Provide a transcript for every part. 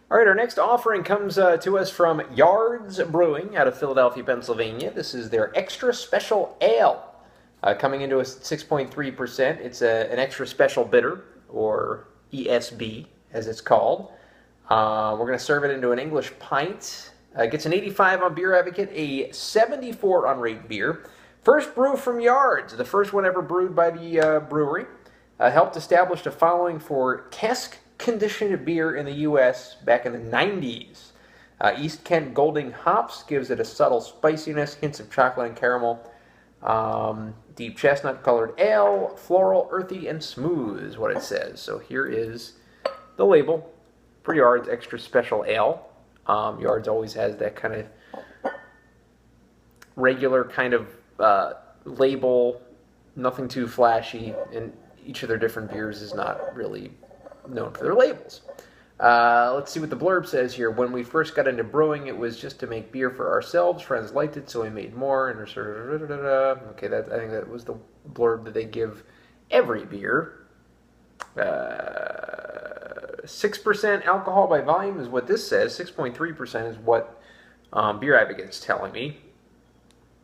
All right, our next offering comes to us from Yards Brewing out of Philadelphia, Pennsylvania. This is their Extra Special Ale, coming into us at 6.3%. It's an Extra Special Bitter, or ESB, as it's called. We're going to serve it into an English pint. It gets an 85 on Beer Advocate, a 74 on Rate Beer. First brew from Yards, the first one ever brewed by the brewery. Helped establish a following for cask conditioned beer in the U.S. back in the 90s. East Kent Golding hops gives it a subtle spiciness, hints of chocolate and caramel. Deep chestnut colored ale, floral, earthy, and smooth is what it says. So here is the label for Yards Extra Special Ale. Yards always has that kind of regular kind of label, nothing too flashy, and each of their different beers is not really known for their labels. Let's see what the blurb says here. When we first got into brewing, it was just to make beer for ourselves. Friends liked it, so we made more. And okay, I think that was the blurb that they give every beer. 6% alcohol by volume is what this says. 6.3% is what Beer Advocate's telling me.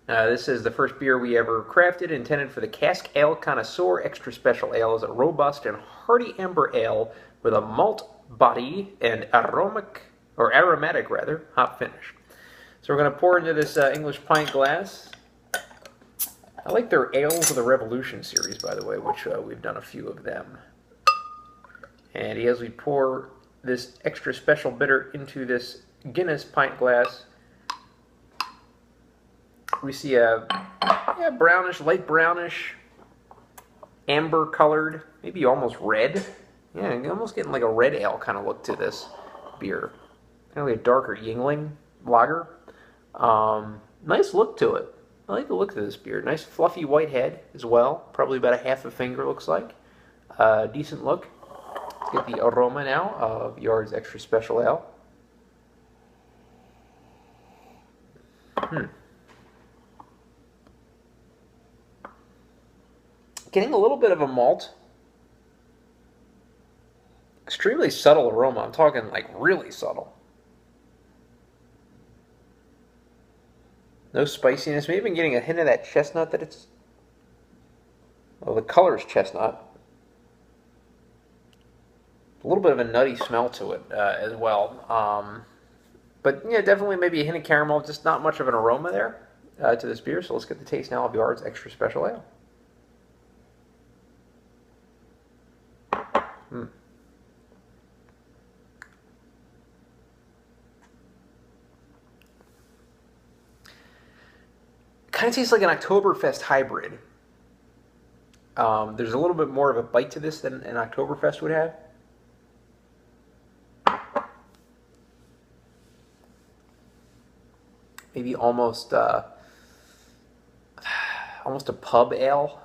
This is the first beer we ever crafted, intended for the cask ale connoisseur. Extra Special Ale is a robust and hearty amber ale with a malt body and aromatic hop finish. So we're going to pour into this English pint glass. I like their Ales of the Revolution series, by the way, which we've done a few of them. And as we pour this Extra Special Bitter into this Guinness pint glass, we see a brownish, light brownish, amber colored, maybe almost red. Yeah, almost getting like a red ale kind of look to this beer. Kind of like a darker Yingling lager. Nice look to it. I like the look of this beer. Nice fluffy white head as well. Probably about a half a finger looks like. Decent look. Let's get the aroma now of Yards Extra Special Ale. Getting a little bit of a malt. Extremely subtle aroma. I'm talking like really subtle. No spiciness. Maybe even getting a hint of that chestnut that it's... Well, the color is chestnut. A little bit of a nutty smell to it as well. But yeah, definitely maybe a hint of caramel. Just not much of an aroma there to this beer. So let's get the taste now of Yards Extra Special Ale. Kind of tastes like an Oktoberfest hybrid. There's a little bit more of a bite to this than an Oktoberfest would have. Maybe almost almost a pub ale.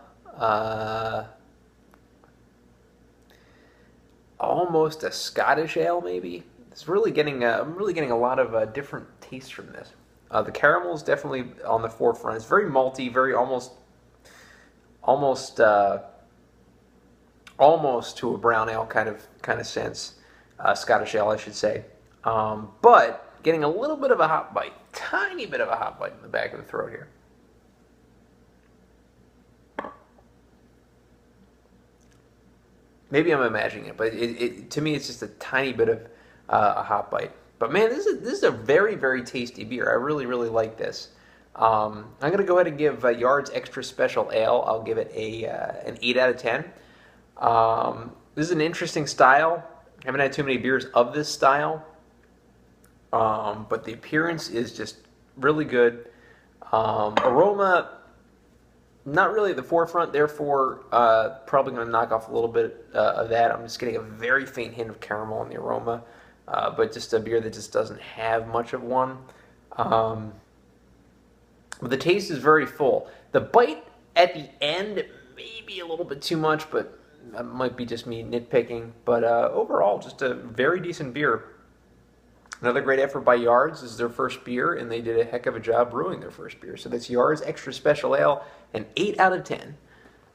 Almost a Scottish ale, maybe. It's really getting. I'm really getting a lot of different tastes from this. The caramel is definitely on the forefront. It's very malty, very almost to a brown ale kind of sense. Scottish ale, I should say. But getting a little bit of a hop bite, tiny bit of a hop bite in the back of the throat here. Maybe I'm imagining it, but to me it's just a tiny bit of a hop bite. But man, this is a very, very tasty beer. I really, really like this. I'm going to go ahead and give Yards Extra Special Ale. I'll give it an 8 out of 10. This is an interesting style. I haven't had too many beers of this style. But the appearance is just really good. Aroma, not really at the forefront, therefore probably going to knock off a little bit of that. I'm just getting a very faint hint of caramel in the aroma. But just a beer that just doesn't have much of one. But the taste is very full. The bite at the end may be a little bit too much, but that might be just me nitpicking. But overall, just a very decent beer. Another great effort by Yards. This is their first beer, and they did a heck of a job brewing their first beer. So that's Yards Extra Special Ale, an 8 out of 10.